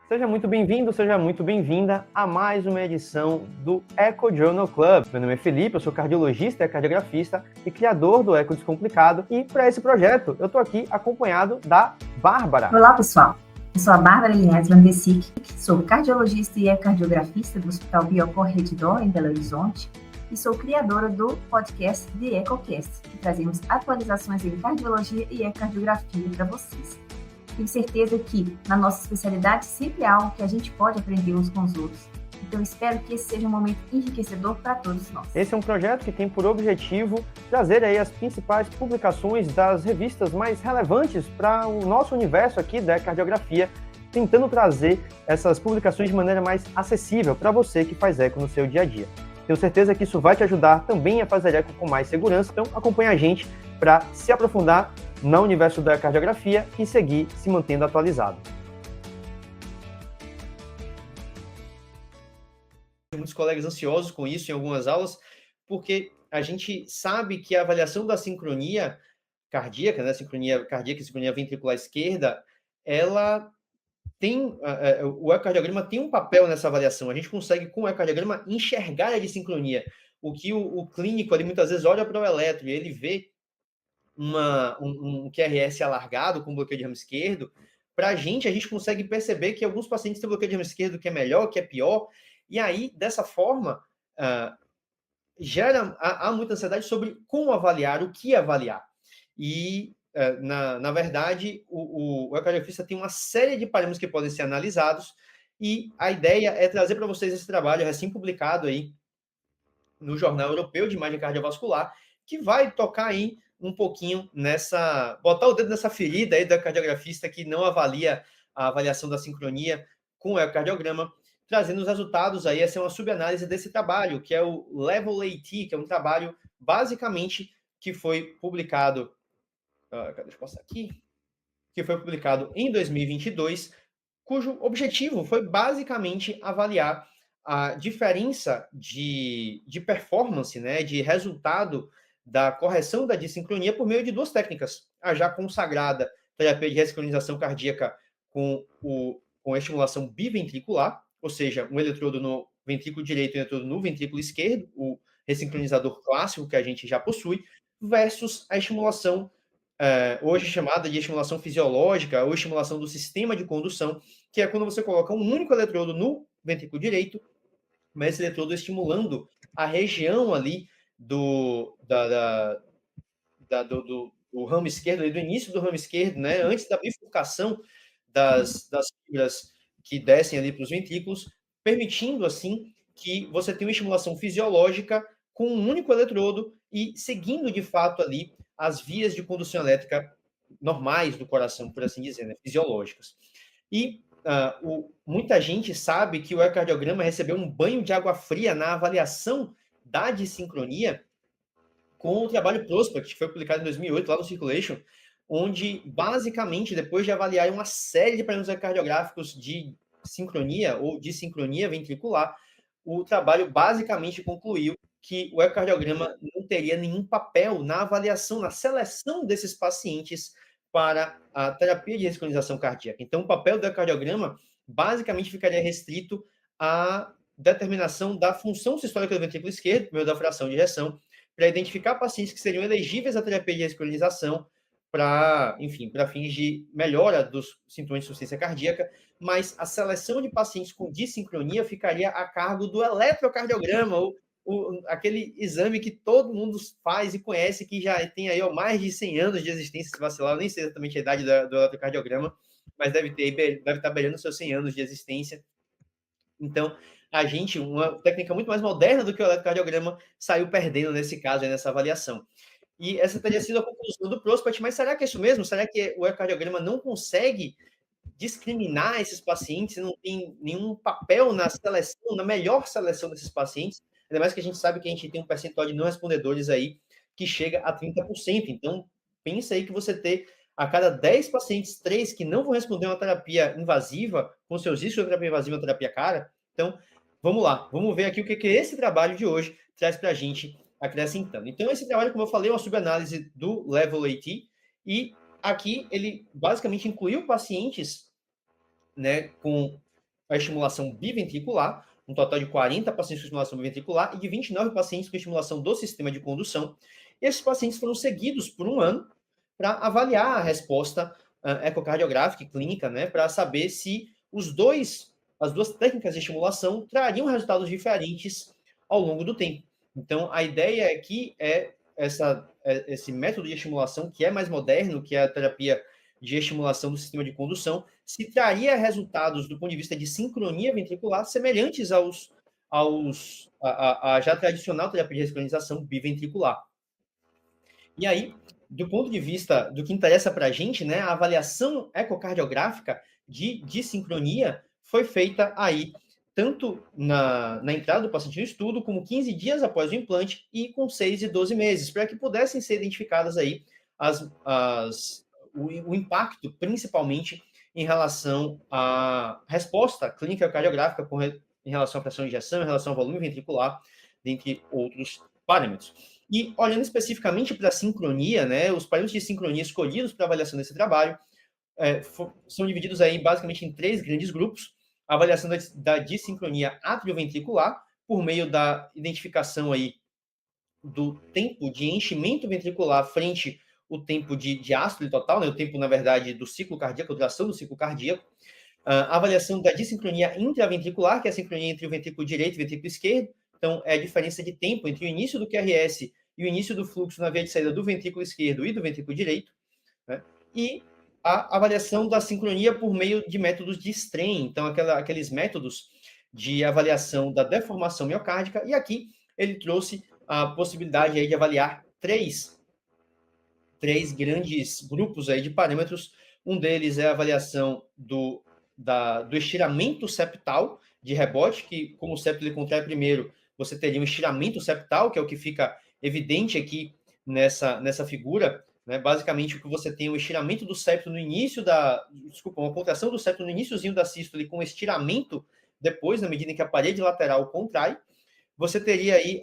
Seja muito bem-vindo, seja muito bem-vinda a mais uma edição do Echo Journal Club. Meu nome é Felipe, eu sou cardiologista e cardiografista e criador do Echo Descomplicado. E para esse projeto, eu estou aqui acompanhado da Bárbara. Olá, pessoal. Eu sou a Bárbara Linhares Van de Sick, sou cardiologista e cardiografista do Hospital Biocor Redditor, em Belo Horizonte, e sou criadora do podcast The EchoCast, que trazemos atualizações em cardiologia e ecocardiografia para vocês. Tenho certeza que, na nossa especialidade, sempre há algo que a gente pode aprender uns com os outros. Então, espero que esse seja um momento enriquecedor para todos nós. Esse é um projeto que tem por objetivo trazer aí as principais publicações das revistas mais relevantes para o nosso universo aqui da cardiografia, tentando trazer essas publicações de maneira mais acessível para você que faz eco no seu dia a dia. Tenho certeza que isso vai te ajudar também a fazer eco com mais segurança, então acompanha a gente para se aprofundar no universo da cardiografia e seguir se mantendo atualizado. Muitos colegas ansiosos com isso em algumas aulas, porque a gente sabe que a avaliação da sincronia cardíaca, né, sincronia cardíaca e sincronia ventricular esquerda, ela tem, o ecocardiograma tem um papel nessa avaliação. A gente consegue, com o ecocardiograma, enxergar a dissincronia. O que o clínico ali muitas vezes olha para o eletro e ele vê um QRS alargado com bloqueio de ramo esquerdo, para a gente consegue perceber que alguns pacientes têm bloqueio de ramo esquerdo que é melhor, que é pior, e aí, dessa forma, há muita ansiedade sobre como avaliar, o que avaliar. E, na verdade, o ecocardiografista tem uma série de parâmetros que podem ser analisados, e a ideia é trazer para vocês esse trabalho recém-publicado aí no Jornal Europeu de Imagem Cardiovascular, que vai tocar aí um pouquinho botar o dedo nessa ferida aí do cardiografista que não avalia a avaliação da sincronia com o ecocardiograma, trazendo os resultados aí, essa é uma subanálise desse trabalho, que é o Level AT, que é um trabalho, basicamente, que foi publicado, deixa eu passar aqui, que foi publicado em 2022, cujo objetivo foi basicamente avaliar a diferença de performance, né, de resultado da correção da dissincronia por meio de duas técnicas. A já consagrada terapia de ressincronização cardíaca com estimulação biventricular, ou seja, um eletrodo no ventrículo direito e um eletrodo no ventrículo esquerdo, o ressincronizador clássico que a gente já possui, versus a estimulação, hoje chamada de estimulação fisiológica ou estimulação do sistema de condução, que é quando você coloca um único eletrodo no ventrículo direito, mas esse eletrodo estimulando a região ali do ramo esquerdo, ali do início do ramo esquerdo, né, antes da bifurcação das fibras que descem ali para os ventrículos, permitindo, assim, que você tenha uma estimulação fisiológica com um único eletrodo e seguindo, de fato, ali as vias de condução elétrica normais do coração, por assim dizer, né, fisiológicas. E muita gente sabe que o ecocardiograma recebeu um banho de água fria na avaliação da dissincronia com o trabalho Prospect, que foi publicado em 2008, lá no Circulation, onde, basicamente, depois de avaliar uma série de parâmetros ecocardiográficos de sincronia ou dissincronia ventricular, o trabalho basicamente concluiu que o ecocardiograma não teria nenhum papel na avaliação, na seleção desses pacientes para a terapia de ressincronização cardíaca. Então, o papel do ecocardiograma basicamente ficaria restrito à determinação da função sistólica do ventrículo esquerdo, por meio da fração de ejeção, para identificar pacientes que seriam elegíveis à terapia de ressincronização para fins de melhora dos sintomas de insuficiência cardíaca, mas a seleção de pacientes com dissincronia ficaria a cargo do eletrocardiograma, aquele exame que todo mundo faz e conhece, que já tem aí mais de 100 anos de existência, se vacilar, eu nem sei exatamente a idade do eletrocardiograma, mas deve estar beirando seus 100 anos de existência. Então, uma técnica muito mais moderna do que o eletrocardiograma, saiu perdendo nesse caso, nessa avaliação. E essa teria sido a conclusão do Prospect, mas será que é isso mesmo? Será que o ecocardiograma não consegue discriminar esses pacientes, não tem nenhum papel na seleção, na melhor seleção desses pacientes? Ainda mais que a gente sabe que a gente tem um percentual de não respondedores aí que chega a 30%. Então, pensa aí que você ter a cada 10 pacientes, 3 que não vão responder uma terapia invasiva, com seus riscos de terapia invasiva e terapia cara. Então, vamos lá, vamos ver aqui o que esse trabalho de hoje traz para a gente acrescentando. Então, esse trabalho, como eu falei, é uma subanálise do Level AT, e aqui ele basicamente incluiu pacientes, né, com a estimulação biventricular, um total de 40 pacientes com estimulação biventricular e de 29 pacientes com estimulação do sistema de condução. E esses pacientes foram seguidos por um ano para avaliar a resposta ecocardiográfica e clínica, né, para saber se as duas técnicas de estimulação trariam resultados diferentes ao longo do tempo. Então, a ideia aqui é esse método de estimulação, que é mais moderno, que é a terapia de estimulação do sistema de condução, se traria resultados do ponto de vista de sincronia ventricular semelhantes à já tradicional terapia de ressincronização biventricular. E aí, do ponto de vista do que interessa para a gente, né, a avaliação ecocardiográfica de sincronia foi feita aí tanto na entrada do paciente no estudo, como 15 dias após o implante e com 6 e 12 meses, para que pudessem ser identificadas aí o impacto, principalmente em relação à resposta clínica cardiográfica em relação à pressão de ejeção, em relação ao volume ventricular, dentre outros parâmetros. E olhando especificamente para a sincronia, né, os parâmetros de sincronia escolhidos para avaliação desse trabalho são divididos aí basicamente em 3 grandes grupos: a avaliação da dissincronia atrioventricular, por meio da identificação aí do tempo de enchimento ventricular frente ao tempo de diástole total, né, o tempo, na verdade, do ciclo cardíaco, a duração do ciclo cardíaco. A avaliação da dissincronia intraventricular, que é a sincronia entre o ventrículo direito e o ventrículo esquerdo. Então, é a diferença de tempo entre o início do QRS e o início do fluxo na via de saída do ventrículo esquerdo e do ventrículo direito, né? E a avaliação da sincronia por meio de métodos de strain, então aqueles métodos de avaliação da deformação miocárdica, e aqui ele trouxe a possibilidade aí de avaliar três grandes grupos aí de parâmetros. Um deles é a avaliação do estiramento septal de rebote, que como o septo ele contrai primeiro, você teria um estiramento septal, que é o que fica evidente aqui nessa figura, né? Basicamente, o que você tem é o estiramento do septo no início uma contração do septo no iníciozinho da sístole com estiramento depois, na medida em que a parede lateral contrai. Você teria aí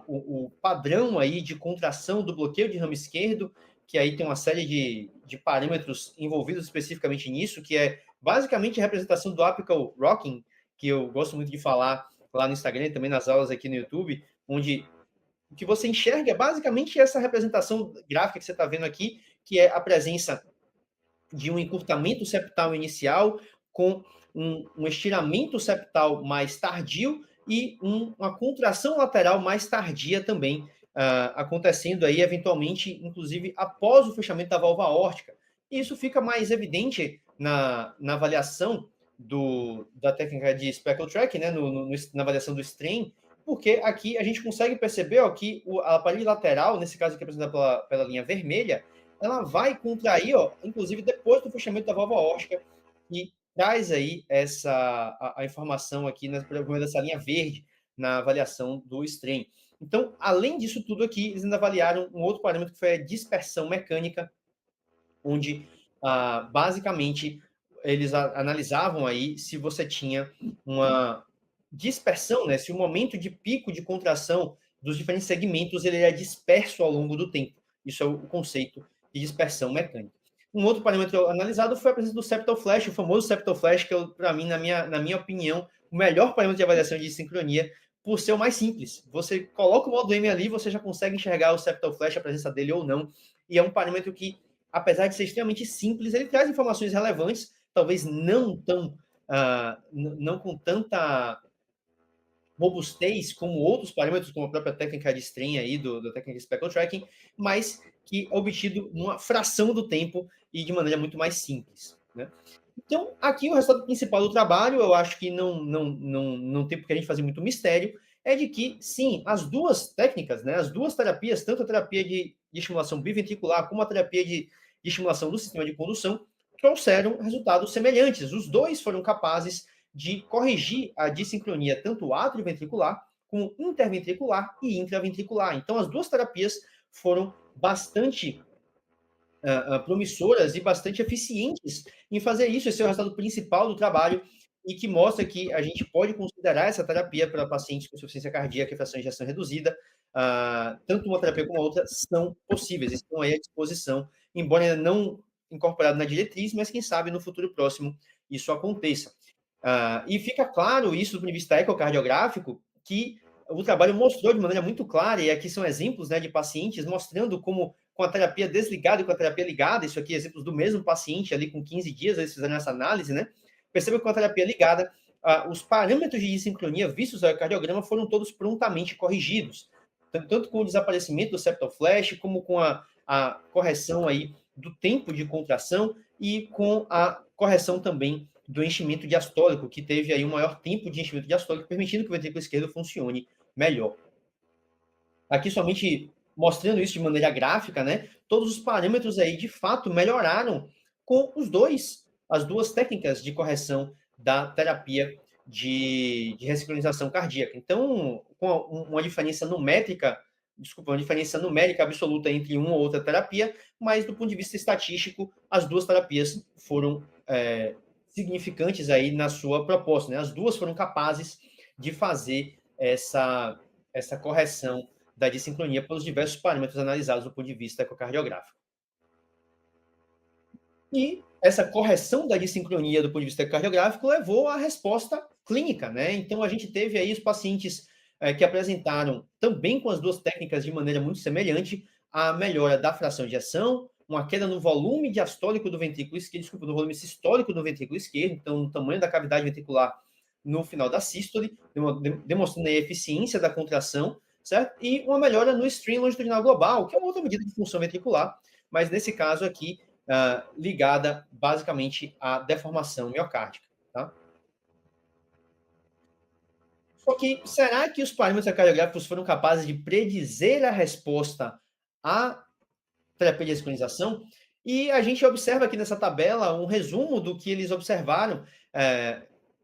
o padrão aí de contração do bloqueio de ramo esquerdo, que aí tem uma série de parâmetros envolvidos especificamente nisso, que é basicamente a representação do apical rocking, que eu gosto muito de falar lá no Instagram e também nas aulas aqui no YouTube, onde o que você enxerga é basicamente essa representação gráfica que você está vendo aqui, que é a presença de um encurtamento septal inicial com um estiramento septal mais tardio e uma contração lateral mais tardia também, acontecendo aí, eventualmente, inclusive, após o fechamento da válvula aórtica. E isso fica mais evidente na avaliação da técnica de speckle track, né, na avaliação do strain, porque aqui a gente consegue perceber que a parede lateral, nesse caso aqui apresentada pela linha vermelha, ela vai contrair, inclusive depois do fechamento da válvula aórtica, e traz aí a informação aqui por meio dessa linha verde na avaliação do strain. Então, além disso tudo aqui, eles ainda avaliaram um outro parâmetro que foi a dispersão mecânica, onde basicamente eles analisavam aí se você tinha uma dispersão, né? Se o momento de pico de contração dos diferentes segmentos ele é disperso ao longo do tempo. Isso é o conceito de dispersão mecânica. Um outro parâmetro analisado foi a presença do septal flash, o famoso septal flash, que é, para mim, na minha opinião, o melhor parâmetro de avaliação de sincronia, por ser o mais simples. Você coloca o modo M ali, você já consegue enxergar o septal flash, a presença dele ou não, e é um parâmetro que, apesar de ser extremamente simples, ele traz informações relevantes, talvez não com tanta robustez como outros parâmetros, como a própria técnica de strain aí, da técnica de speckle tracking, mas que é obtido numa fração do tempo e de maneira muito mais simples, né? Então, aqui o resultado principal do trabalho, eu acho que não tem porque a gente fazer muito mistério, é de que, sim, as duas técnicas, né, as duas terapias, tanto a terapia de estimulação biventricular como a terapia de estimulação do sistema de condução, trouxeram resultados semelhantes. Os dois foram capazes de corrigir a dissincronia tanto atrioventricular como interventricular e intraventricular. Então, as duas terapias foram bastante promissoras e bastante eficientes em fazer isso. Esse é o resultado principal do trabalho e que mostra que a gente pode considerar essa terapia para pacientes com insuficiência cardíaca e fração de ejeção reduzida. Tanto uma terapia como a outra são possíveis, estão aí à disposição, embora ainda não incorporado na diretriz, mas quem sabe no futuro próximo isso aconteça. E fica claro isso do ponto de vista ecocardiográfico, que o trabalho mostrou de maneira muito clara, e aqui são exemplos, né, de pacientes mostrando como com a terapia desligada e com a terapia ligada, isso aqui é exemplos do mesmo paciente ali com 15 dias, eles fizeram essa análise, né? Perceba que com a terapia ligada, os parâmetros de dissincronia vistos ao ecocardiograma foram todos prontamente corrigidos, tanto com o desaparecimento do septal flash, como com a correção aí do tempo de contração e com a correção também do enchimento diastólico, que teve aí um maior tempo de enchimento diastólico, permitindo que o ventrículo esquerdo funcione melhor. Aqui somente mostrando isso de maneira gráfica, né? Todos os parâmetros aí de fato melhoraram com as duas técnicas de correção da terapia de ressincronização cardíaca. Então, com uma diferença numérica, uma diferença numérica absoluta entre uma ou outra terapia, mas do ponto de vista estatístico, as duas terapias foram significantes aí na sua proposta, né? As duas foram capazes de fazer essa correção da dissincronia pelos diversos parâmetros analisados do ponto de vista ecocardiográfico. E essa correção da dissincronia do ponto de vista ecocardiográfico levou à resposta clínica, né? Então, a gente teve aí os pacientes que apresentaram, também com as duas técnicas de maneira muito semelhante, a melhora da fração de ejeção, uma queda no volume diastólico do ventrículo esquerdo, no volume sistólico do ventrículo esquerdo, então, no tamanho da cavidade ventricular no final da sístole, demonstrando a eficiência da contração, certo? E uma melhora no stream longitudinal global, que é uma outra medida de função ventricular, mas nesse caso aqui, ligada basicamente à deformação miocárdica, tá? Só que, será que os parâmetros ecocardiográficos foram capazes de predizer a resposta à terapia de ressincronização? E a gente observa aqui nessa tabela um resumo do que eles observaram,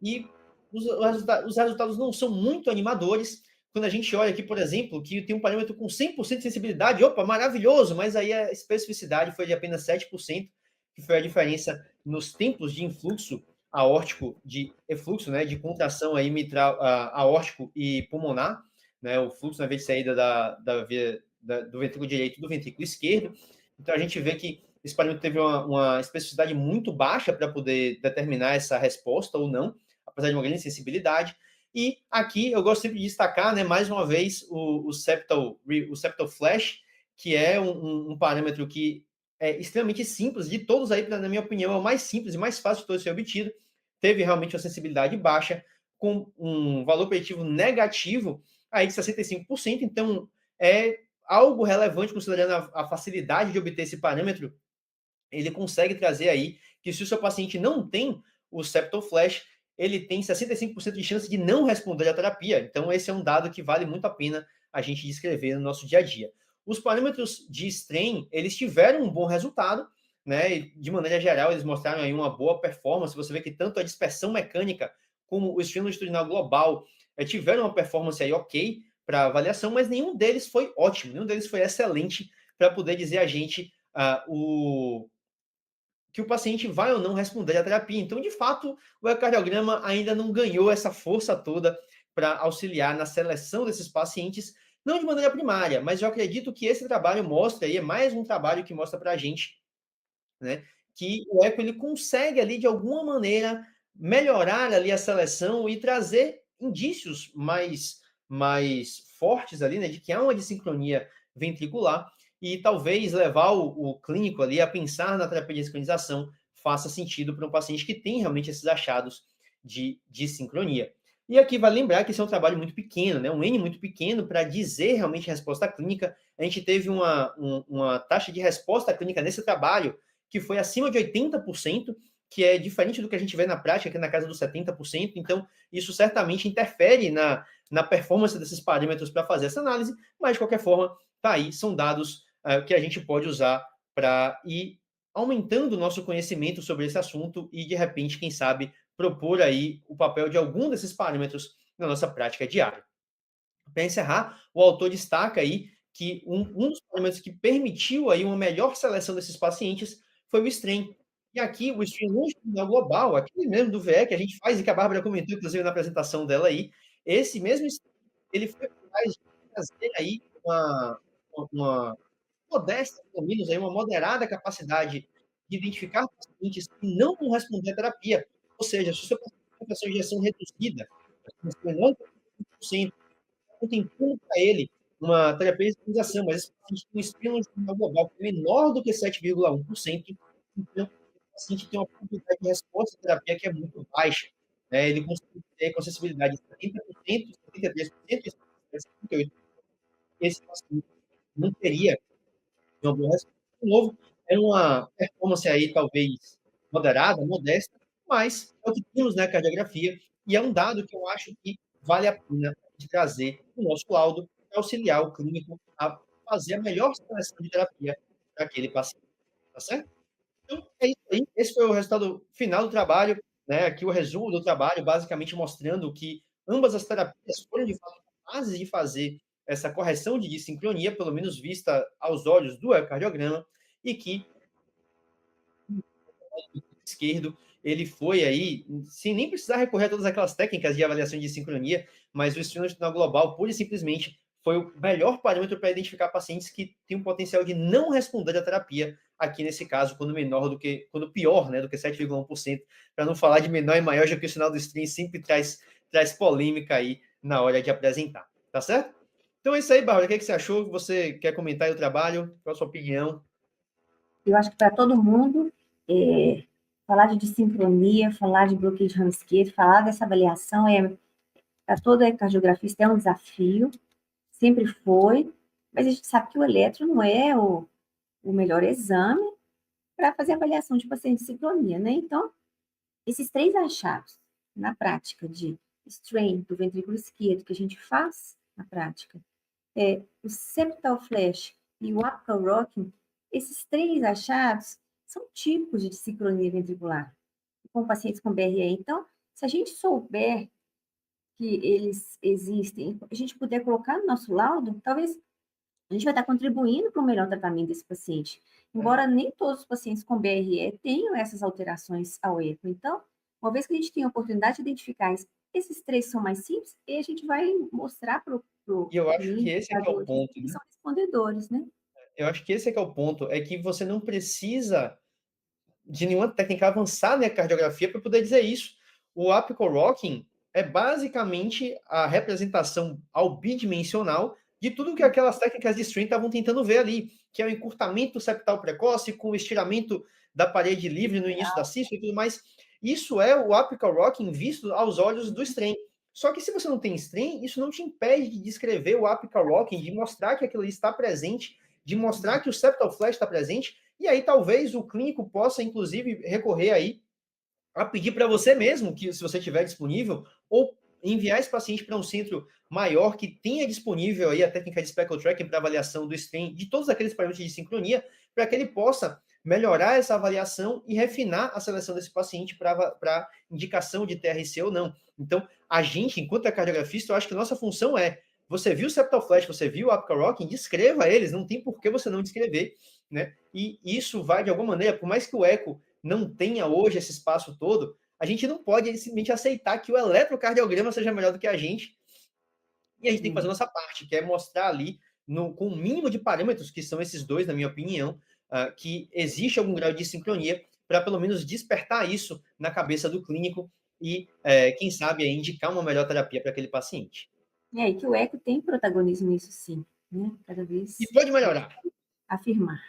e os resultados não são muito animadores. Quando a gente olha aqui, por exemplo, que tem um parâmetro com 100% de sensibilidade, opa, maravilhoso, mas aí a especificidade foi de apenas 7%, que foi a diferença nos tempos de influxo aórtico, de efluxo, né, de contração aí mitral, aórtico e pulmonar, né, o fluxo na via de saída do ventrículo direito e do ventrículo esquerdo. Então, a gente vê que esse parâmetro teve uma especificidade muito baixa para poder determinar essa resposta ou não, apesar de uma grande sensibilidade. E aqui eu gosto sempre de destacar, né, mais uma vez, o septal flash, que é um parâmetro que é extremamente simples, de todos aí, na minha opinião, é o mais simples e mais fácil de todos ser obtido. Teve realmente uma sensibilidade baixa, com um valor preditivo negativo aí de 65%, então é algo relevante considerando a facilidade de obter esse parâmetro. Ele consegue trazer aí que se o seu paciente não tem o septal flash, ele tem 65% de chance de não responder à terapia. Então, esse é um dado que vale muito a pena a gente descrever no nosso dia a dia. Os parâmetros de strain, eles tiveram um bom resultado, né? E, de maneira geral, eles mostraram aí uma boa performance. Você vê que tanto a dispersão mecânica como o strain longitudinal global tiveram uma performance aí ok para avaliação, mas nenhum deles foi ótimo, nenhum deles foi excelente para poder dizer a gente que o paciente vai ou não responder à terapia. Então, de fato, o ecocardiograma ainda não ganhou essa força toda para auxiliar na seleção desses pacientes, não de maneira primária, mas eu acredito que esse trabalho mostra, e é mais um trabalho que mostra para a gente, né, que o eco ele consegue ali, de alguma maneira, melhorar ali a seleção e trazer indícios mais fortes ali, né, de que há uma dissincronia ventricular, e talvez levar o clínico ali a pensar na terapia de sincronização faça sentido para um paciente que tem realmente esses achados de sincronia. E aqui vale lembrar que esse é um trabalho muito pequeno, né? Um N muito pequeno para dizer realmente a resposta clínica. A gente teve uma taxa de resposta clínica nesse trabalho que foi acima de 80%, que é diferente do que a gente vê na prática, que é na casa dos 70%. Então, isso certamente interfere na performance desses parâmetros para fazer essa análise, mas, de qualquer forma, tá aí, são dados que a gente pode usar para ir aumentando o nosso conhecimento sobre esse assunto e, de repente, quem sabe, propor aí o papel de algum desses parâmetros na nossa prática diária. Para encerrar, o autor destaca aí que um dos parâmetros que permitiu aí uma melhor seleção desses pacientes foi o strain. E aqui, o strain longitudinal global, aquele mesmo do VE que a gente faz e que a Bárbara comentou, inclusive, na apresentação dela aí, esse mesmo strain, ele foi capaz de trazer aí uma modesta, pelo menos, aí, uma moderada capacidade de identificar pacientes que não vão responder à terapia. Ou seja, se o seu paciente fração de ejeção reduzida, menor do que 5%, contemplando para ele uma terapia de estabilização, mas esse paciente tem um estresse longitudinal global que é menor do que 7,1%, então o paciente tem uma probabilidade de resposta à terapia que é muito baixa. Né? Ele consegue ter com acessibilidade de 70%, 73%, e 78%. Esse paciente não teria uma boa resposta. De novo, é uma performance aí talvez moderada, modesta, mas é o que temos na cardiografia e é um dado que eu acho que vale a pena de trazer o nosso laudo para auxiliar o clínico a fazer a melhor seleção de terapia para aquele paciente, tá certo? Então, é isso aí. Esse foi o resultado final do trabalho, né? Aqui o resumo do trabalho, basicamente mostrando que ambas as terapias foram, de fato, capazes de fazer essa correção de dissincronia, pelo menos vista aos olhos do ecocardiograma, e que o esquerdo, ele foi aí, sem nem precisar recorrer a todas aquelas técnicas de avaliação de sincronia, mas o estresse longitudinal global, pura e simplesmente, foi o melhor parâmetro para identificar pacientes que têm um potencial de não responder à terapia, aqui nesse caso, quando menor do que, quando pior, né, do que 7,1%, para não falar de menor e maior, já que o sinal do stream sempre traz polêmica aí na hora de apresentar, tá certo? Então é isso aí, Bárbara, o que, é que você achou? Você quer comentar aí o trabalho? Qual a sua opinião? Eu acho que para todo mundo, falar de dissincronia, falar de bloqueio de ramo esquerdo, falar dessa avaliação, para todo cardiografista é um desafio, sempre foi, mas a gente sabe que o eletro não é o melhor exame para fazer avaliação de paciente de sincronia, né? Então, esses 3 achados na prática de strain do ventrículo esquerdo que a gente faz na prática, o septal flash e o apical rocking, esses 3 achados são tipos de sincronia ventricular com pacientes com BRE. Então, se a gente souber que eles existem, a gente puder colocar no nosso laudo, talvez a gente vai estar contribuindo para o melhor tratamento desse paciente. Embora nem todos os pacientes com BRE tenham essas alterações ao eco. Então, uma vez que a gente tem a oportunidade de identificar esses 3 são mais simples, e a gente vai mostrar para o E eu acho que esse é que é o ponto, que né? são respondedores, né? Eu acho que esse é que é o ponto, é que você não precisa de nenhuma técnica avançada na cardiografia para poder dizer isso. O apical rocking é basicamente a representação ao bidimensional de tudo que aquelas técnicas de strain estavam tentando ver ali, que é o encurtamento septal precoce com o estiramento da parede livre no início da sístole e tudo mais. Isso é o apical rocking visto aos olhos do strain. Só que se você não tem strain, isso não te impede de descrever o apical rocking, de mostrar que aquilo ali está presente, de mostrar que o septal flash está presente, e aí talvez o clínico possa, inclusive, recorrer aí a pedir para você mesmo, que se você tiver disponível, ou enviar esse paciente para um centro maior que tenha disponível aí a técnica de speckle tracking para avaliação do strain de todos aqueles parâmetros de sincronia, para que ele possa melhorar essa avaliação e refinar a seleção desse paciente para indicação de TRC ou não. Então, a gente, enquanto é cardiografista, eu acho que nossa função é, você viu o septal flash, você viu o apical rocking, descreva eles, não tem por que você não descrever, né? E isso vai, de alguma maneira, por mais que o eco não tenha hoje esse espaço todo, a gente não pode simplesmente aceitar que o eletrocardiograma seja melhor do que a gente, e a gente tem que fazer a nossa parte, que é mostrar ali, com o mínimo de parâmetros, que são esses dois, na minha opinião, que existe algum grau de sincronia, para pelo menos despertar isso na cabeça do clínico e, quem sabe, aí, indicar uma melhor terapia para aquele paciente. E que o eco tem protagonismo nisso, sim, né? Cada vez. E pode melhorar. Afirmar,